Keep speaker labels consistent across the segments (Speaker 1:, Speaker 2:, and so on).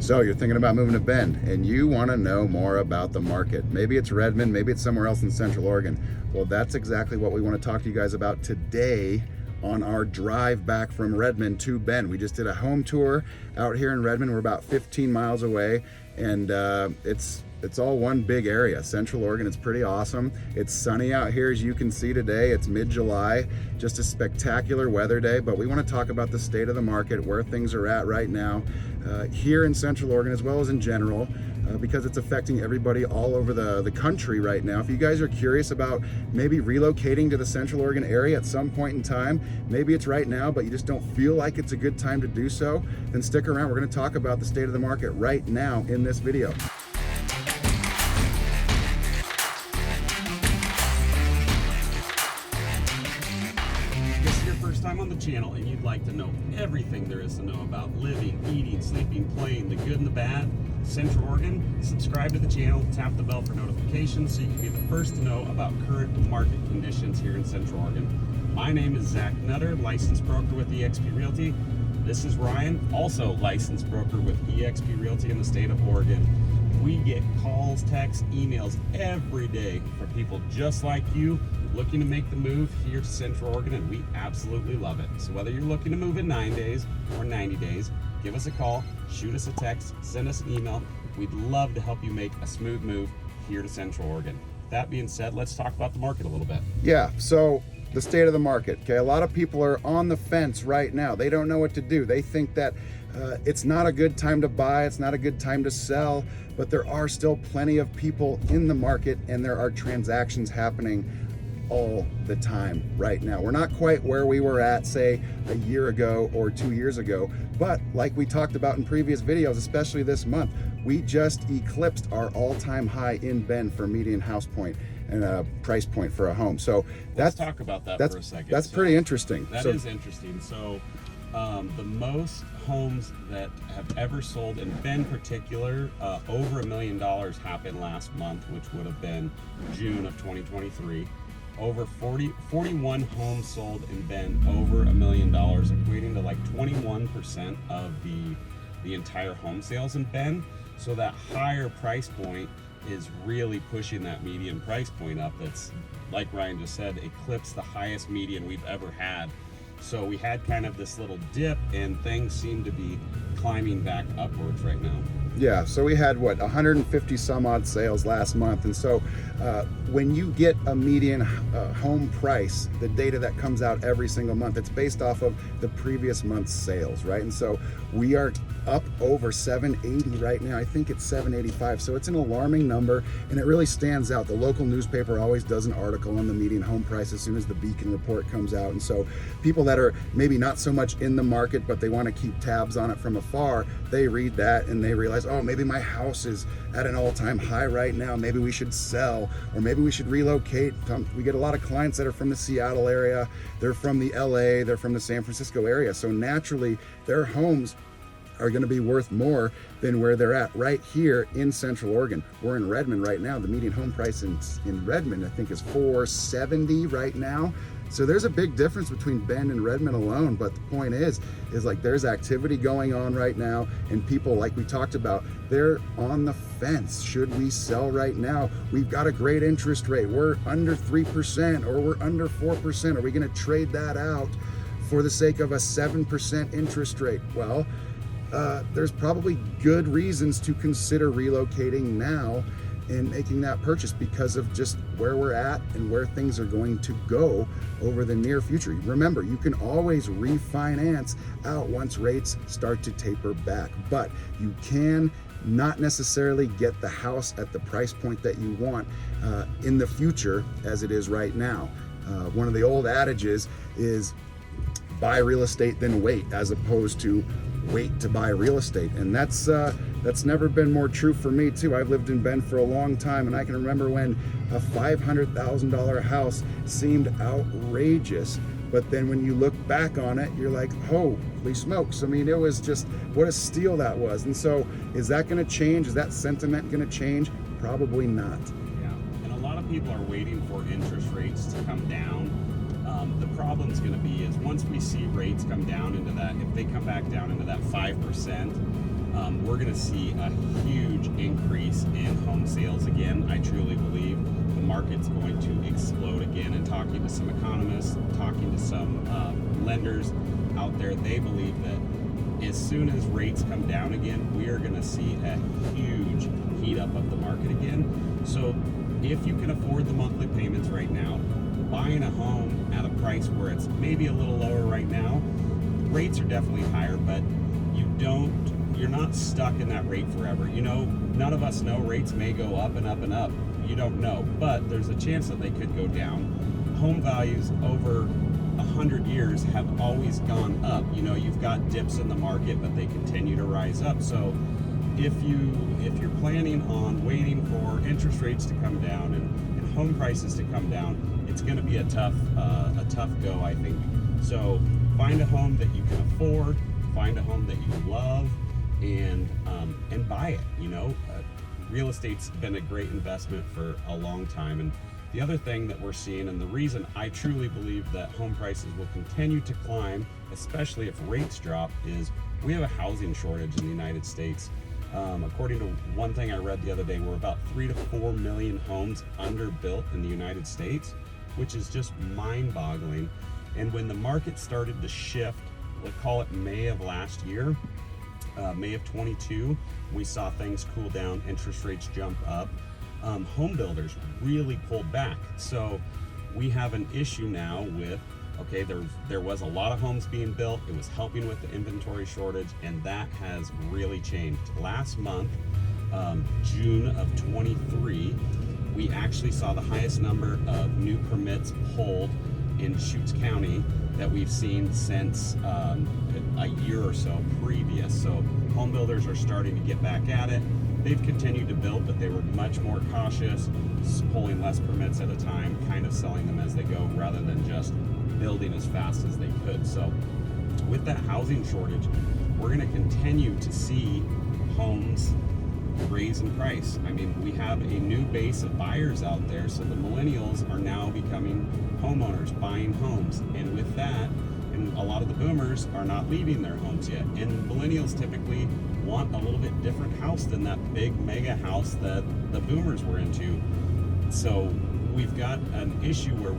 Speaker 1: So you're thinking about moving to Bend and you want to know more about the market. Maybe it's Redmond, maybe it's somewhere else in Central Oregon. Well, that's exactly what we want to talk to you guys about today on our drive back from Redmond to Bend. We just did a home tour out here in Redmond. We're about 15 miles away, and it's all one big area. Central Oregon, it's pretty awesome. It's sunny out here, as you can see today. It's mid-July, just a spectacular weather day, but we want to talk about the state of the market, where things are at right now here in Central Oregon, as well as in general, because it's affecting everybody all over the country right now. If you guys are curious about maybe relocating to the Central Oregon area at some point in time, maybe it's right now, but you just don't feel like it's a good time to do so, then stick around. We're going to talk about the state of the market right now in this video.
Speaker 2: Time on the channel and you'd like to know everything there is to know about living, eating, sleeping, playing, the good and the bad, Central Oregon, subscribe to the channel, tap the bell for notifications so you can be the first to know about current market conditions here in Central Oregon. My name is Zach Nutter, licensed broker with eXp Realty. This is Ryan, also licensed broker with eXp Realty in the state of Oregon. We get calls, texts, emails every day from people just like you looking to make the move here to Central Oregon, and we absolutely love it. So whether you're looking to move in 9 days or 90 days, give us a call, shoot us a text, send us an email. We'd love to help you make a smooth move here to Central Oregon. That being said, let's talk about the market a little bit.
Speaker 1: Yeah, so the state of the market. Okay, a lot of people are on the fence right now. They don't know what to do. They think that it's not a good time to buy, it's not a good time to sell, but there are still plenty of people in the market and there are transactions happening all the time right now. We're not quite where we were at, say, a year ago or 2 years ago, but like we talked about in previous videos, especially this month, we just eclipsed our all-time high in Bend for median house point and a price point for a home. So
Speaker 2: let's talk about that for a second.
Speaker 1: That's pretty interesting.
Speaker 2: That is interesting. So the most homes that have ever sold in Bend particular, over $1 million happened last month, which would have been June of 2023. Over 41 homes sold in Bend over $1 million, equating to like 21% of the entire home sales in Bend. So that higher price point is really pushing that median price point up. That's, like Ryan just said, eclipsed the highest median we've ever had. So we had kind of this little dip and things seem to be climbing back upwards right now.
Speaker 1: Yeah, so we had 150 some odd sales last month, and so when you get a median home price, the data that comes out every single month, it's based off of the previous month's sales, right? And so we are up over 780 right now. I think it's 785, so it's an alarming number, and it really stands out. The local newspaper always does an article on the median home price as soon as the Beacon report comes out, and so people that are maybe not so much in the market, but they want to keep tabs on it from afar, they read that and they realize, oh, maybe my house is at an all-time high right now, maybe we should sell, or maybe we should relocate. We get a lot of clients that are from the Seattle area, they're from the LA, they're from the San Francisco area, so naturally their homes are going to be worth more than where they're at right here in Central Oregon. We're in Redmond right now. The median home price in Redmond, I think, is $470 right now. So there's a big difference between Bend and Redmond alone, but the point is like there's activity going on right now, and people, like we talked about, they're on the fence. Should we sell right now? We've got a great interest rate. We're under 3% or we're under 4%. Are we going to trade that out for the sake of a 7% interest rate? Well, there's probably good reasons to consider relocating now and making that purchase because of just where we're at and where things are going to go over the near future. Remember, you can always refinance out once rates start to taper back, but you can not necessarily get the house at the price point that you want in the future as it is right now. One of the old adages is buy real estate then wait, as opposed to wait to buy real estate, and that's never been more true for me too. I've lived in Bend for a long time, and I can remember when a $500,000 house seemed outrageous, but then when you look back on it, you're like, holy smokes. I mean, it was just, what a steal that was. And so is that going to change? Is that sentiment going to change? Probably not.
Speaker 2: Yeah, and a lot of people are waiting for interest rates to come down. The problem's going to be is once we see rates come down into that, if they come back down into that 5%, we're going to see a huge increase in home sales again. I truly believe the market's going to explode again. And talking to some economists, talking to some lenders out there, they believe that as soon as rates come down again, we are going to see a huge heat up of the market again. So if you can afford the monthly payments right now, buying a home at a price where it's maybe a little lower right now, rates are definitely higher, but you're not stuck in that rate forever. You know, none of us know, rates may go up and up and up. You don't know, but there's a chance that they could go down. Home values over 100 years have always gone up. You know, you've got dips in the market, but they continue to rise up. So if you're planning on waiting for interest rates to come down and home prices to come down, it's going to be a tough go, I think. So find a home that you can afford, find a home that you love, and buy it. You know, real estate's been a great investment for a long time. And the other thing that we're seeing, and the reason I truly believe that home prices will continue to climb, especially if rates drop, is we have a housing shortage in the United States. According to one thing I read the other day, we're about 3 to 4 million homes underbuilt in the United States, which is just mind-boggling. And when the market started to shift, we'll call it May of last year, May of 22, we saw things cool down, interest rates jump up. Home builders really pulled back. So we have an issue now with, okay, there was a lot of homes being built. It was helping with the inventory shortage, and that has really changed. Last month, June of 23, we actually saw the highest number of new permits pulled in Deschutes County that we've seen since a year or so previous. So home builders are starting to get back at it. They've continued to build, but they were much more cautious, pulling less permits at a time, kind of selling them as they go rather than just building as fast as they could. So with that housing shortage, we're going to continue to see homes raise in price. I mean, we have a new base of buyers out there, so the millennials are now becoming homeowners, buying homes, and with that, and a lot of the boomers are not leaving their homes yet, and millennials typically want a little bit different house than that big mega house that the boomers were into. So we've got an issue where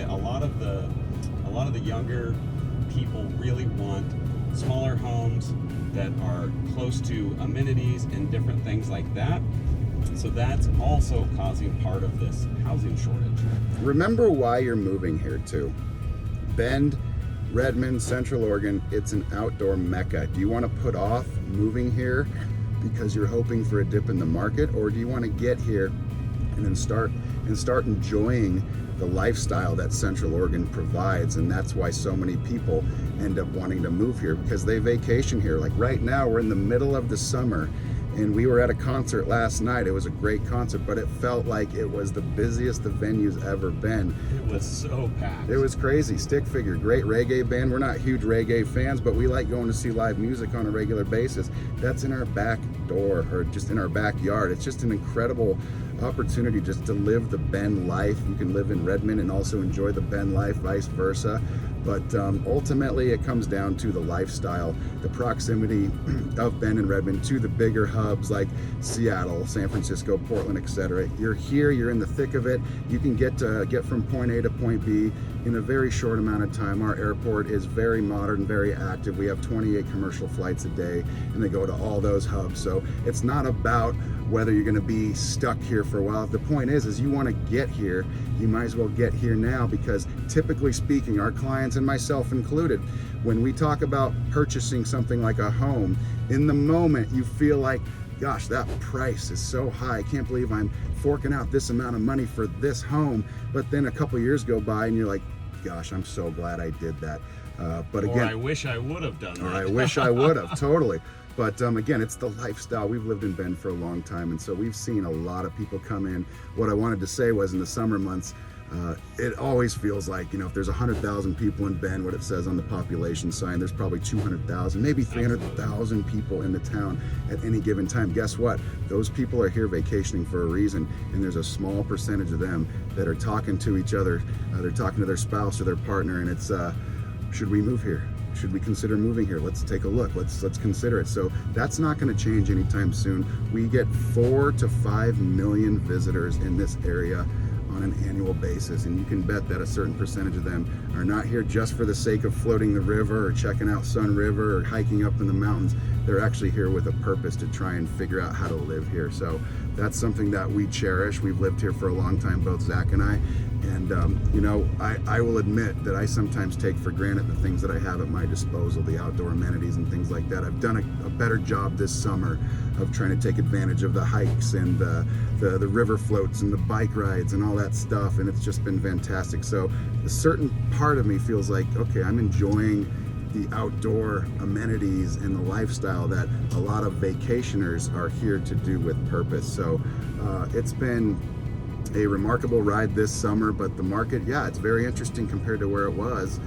Speaker 2: a lot of the younger people really want smaller homes that are close to amenities and different things like that. So that's also causing part of this housing shortage.
Speaker 1: Remember why you're moving here too. Bend, Redmond, Central Oregon, it's an outdoor mecca. Do you want to put off moving here because you're hoping for a dip in the market, or do you want to get here and then start enjoying the lifestyle that Central Oregon provides? And that's why so many people end up wanting to move here, because they vacation here. Like right now, we're in the middle of the summer, and we were at a concert last night. It was a great concert, but it felt like it was the busiest the venue's ever been.
Speaker 2: It was so packed.
Speaker 1: It was crazy. Stick Figure, great reggae band. We're not huge reggae fans, but we like going to see live music on a regular basis. That's in our back door, or just in our backyard. It's just an incredible opportunity just to live the Bend life. You can live in Redmond and also enjoy the Bend life, vice versa. But ultimately, it comes down to the lifestyle, the proximity of Bend and Redmond to the bigger hubs like Seattle, San Francisco, Portland, etc. You're here, you're in the thick of it. You can get from point A to point B in a very short amount of time. Our airport is very modern, very active. We have 28 commercial flights a day, and they go to all those hubs. So it's not about whether you're going to be stuck here for a while. The point is you want to get here, you might as well get here now, because typically speaking, our clients and myself included, when we talk about purchasing something like a home, in the moment you feel like, gosh, that price is so high. I can't believe I'm forking out this amount of money for this home. But then a couple years go by and you're like, gosh, I'm so glad I did that. But again,
Speaker 2: or I wish I would have done that.
Speaker 1: Or I wish I would have, totally. But again, it's the lifestyle. We've lived in Bend for a long time, and so we've seen a lot of people come in. What I wanted to say was, in the summer months, it always feels like, you know, if there's 100,000 people in Bend, what it says on the population sign, there's probably 200,000, maybe 300,000 people in the town at any given time. Guess what? Those people are here vacationing for a reason, and there's a small percentage of them that are talking to each other. They're talking to their spouse or their partner, and it's, should we move here? should we consider moving here? Let's take a look. Let's consider it. So that's not going to change anytime soon. We get 4 to 5 million visitors in this area on an annual basis, and you can bet that a certain percentage of them are not here just for the sake of floating the river or checking out Sun River or hiking up in the mountains. They're actually here with a purpose to try and figure out how to live here. So that's something that we cherish. We've lived here for a long time, both Zach and I, and you know, I will admit that I sometimes take for granted the things that I have at my disposal, the outdoor amenities and things like that. I've done a better job this summer of trying to take advantage of the hikes and the river floats and the bike rides and all that stuff, and it's just been fantastic. So a certain part of me feels like, okay, I'm enjoying the outdoor amenities and the lifestyle that a lot of vacationers are here to do with purpose. So it's been a remarkable ride this summer, but the market, yeah, it's very interesting compared to where it was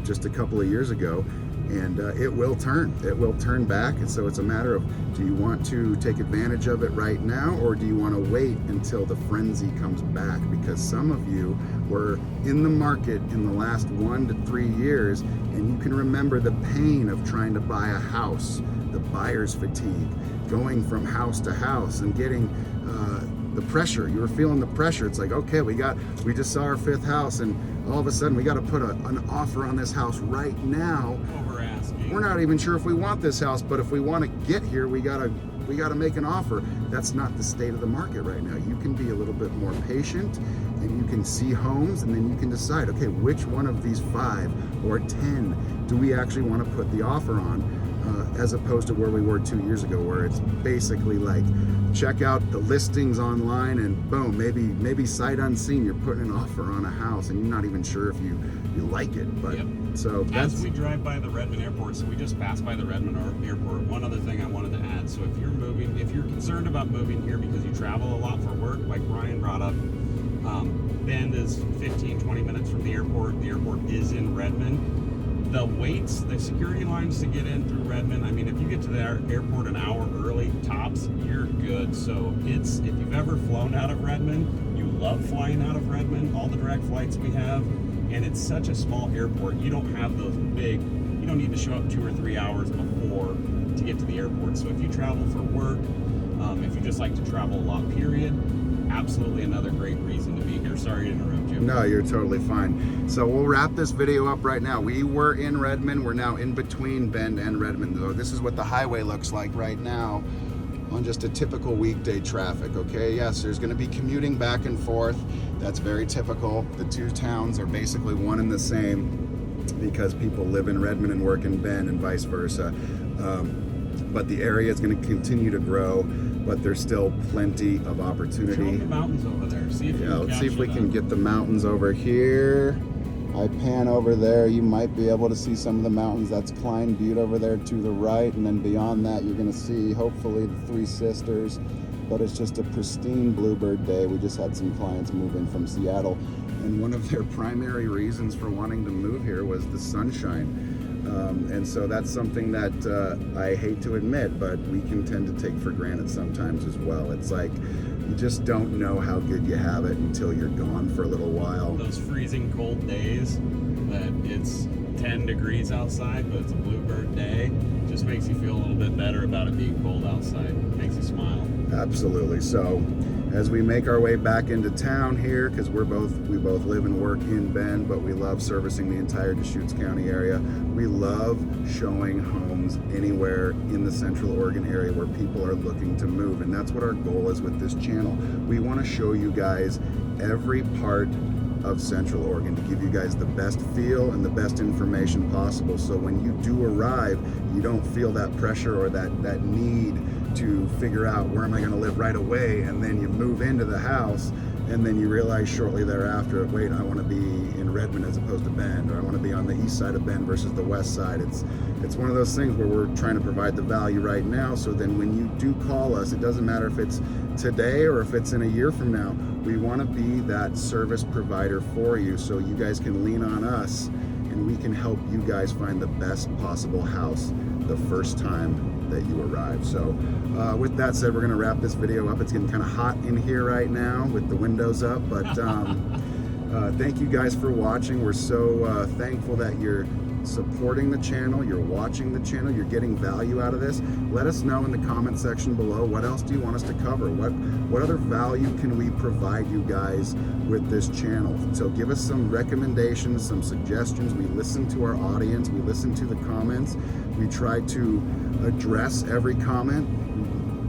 Speaker 1: just a couple of years ago. And it will turn back. And so it's a matter of, do you want to take advantage of it right now, or do you want to wait until the frenzy comes back? Because some of you were in the market in the last 1 to 3 years, and you can remember the pain of trying to buy a house, the buyer's fatigue, going from house to house and getting the pressure. You were feeling the pressure. It's like, okay, we just saw our 5th house, and all of a sudden we got to put an offer on this house right now.
Speaker 2: Over asking.
Speaker 1: We're not even sure if we want this house, but if we want to get here, we gotta make an offer. That's not the state of the market right now. You can be a little bit more patient, and you can see homes, and then you can decide, okay, which one of these 5 or 10 do we actually want to put the offer on, as opposed to where we were 2 years ago, where it's basically like, check out the listings online and boom, maybe sight unseen, you're putting an offer on a house and you're not even sure if you like it. But
Speaker 2: yep.
Speaker 1: So that's,
Speaker 2: as we drive by the Redmond Airport, so we just passed by the Redmond Airport. One other thing I wanted to add, so if you're concerned about moving here because you travel a lot for work, like Ryan brought up, Bend is 15-20 minutes from the airport. The airport is in Redmond. The waits, the security lines to get in through Redmond, I mean, if you get to the airport an hour early, tops, you're good. So if you've ever flown out of Redmond, you love flying out of Redmond, all the direct flights we have, and it's such a small airport, you don't have those you don't need to show up 2 or 3 hours before to get to the airport. So if you travel for work, if you just like to travel a lot, period, absolutely another great reason to be here. Sorry to interrupt you.
Speaker 1: No, you're totally fine. So we'll wrap this video up right now. We were in Redmond. We're now in between Bend and Redmond, though. This is what the highway looks like right now on just a typical weekday traffic, okay? Yes, there's gonna be commuting back and forth. That's very typical. The two towns are basically one and the same because people live in Redmond and work in Bend and vice versa. But the area is going to continue to grow, but there's still plenty of opportunity.
Speaker 2: Show the mountains over there. See if
Speaker 1: let's see if we can get the mountains over here. I pan over there, you might be able to see some of the mountains. That's Klein Butte over there to the right, and then beyond that you're going to see hopefully the Three Sisters. But it's just a pristine bluebird day. We just had some clients move in from Seattle, and one of their primary reasons for wanting to move here was the sunshine. And so that's something that I hate to admit, but we can tend to take for granted sometimes as well. It's like you just don't know how good you have it until you're gone for a little while.
Speaker 2: Those freezing cold days that it's 10 degrees outside, but it's a bluebird day, just makes you feel a little bit better about it being cold outside. Makes you smile.
Speaker 1: Absolutely. So as we make our way back into town here, because we both live and work in Bend, but we love servicing the entire Deschutes County area. We love showing homes anywhere in the Central Oregon area where people are looking to move, and that's what our goal is with this channel. We want to show you guys every part of Central Oregon to give you guys the best feel and the best information possible, so when you do arrive, you don't feel that pressure or that need to figure out where am I going to live right away, and then you move into the house and then you realize shortly thereafter, wait, I want to be in Redmond as opposed to Bend, or I want to be on the east side of Bend versus the west side. It's one of those things where we're trying to provide the value right now, so then when you do call us, it doesn't matter if it's today or if it's in a year from now, we want to be that service provider for you, so you guys can lean on us and we can help you guys find the best possible house the first time that you arrive. So with that said, we're going to wrap this video up. It's getting kind of hot in here right now with the windows up, but thank you guys for watching. We're so thankful that you're supporting the channel, you're watching the channel, you're getting value out of this. Let us know in the comment section below, what else do you want us to cover? What other value can we provide you guys with this channel? So give us some recommendations, some suggestions. We listen to our audience, we listen to the comments, we try to address every comment,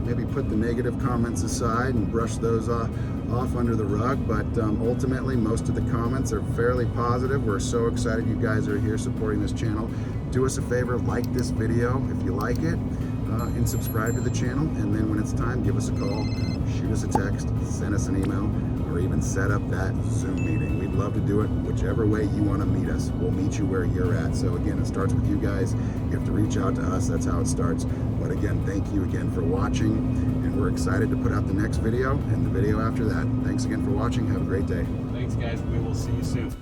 Speaker 1: maybe put the negative comments aside and brush those off under the rug, but ultimately most of the comments are fairly positive. We're so excited you guys are here supporting this channel. Do us a favor, like this video if you like it, and subscribe to the channel, and then when it's time, give us a call, shoot us a text, send us an email, or even set up that Zoom meeting. We'd love to do it whichever way you want to meet us. We'll meet you where you're at. So again, it starts with you guys. You have to reach out to us. That's how it starts. But again, thank you again for watching, and we're excited to put out the next video and the video after that. Thanks again for watching. Have a great day.
Speaker 2: Thanks, guys. We will see you soon.